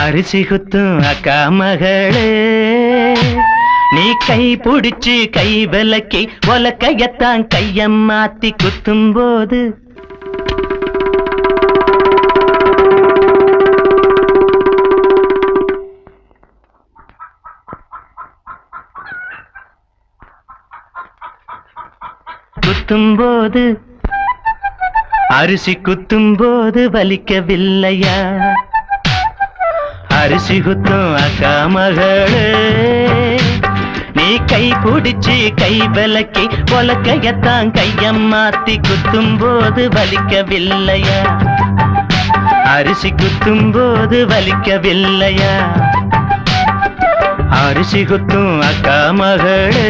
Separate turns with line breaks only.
அரிசி குத்தும் அக்கா மகளே, நீ கை பிடிச்சு கை விலக்கி ஒலக்கையத்தான் கைய மாத்தி குத்தும் போது குத்தும்போது அரிசி குத்தும்போது வலிக்கவில்லையா? அரிசி குத்தும் அக்கா மகளே, நீ கை பிடிச்சு கை விலக்கி ஒலக்கையத்தான் கைய மாத்தி குத்தும் போது வலிக்கவில்லையா? அரிசி குத்தும் போது வலிக்கவில்லையா? அரிசி குத்தும் அக்கா மகளே.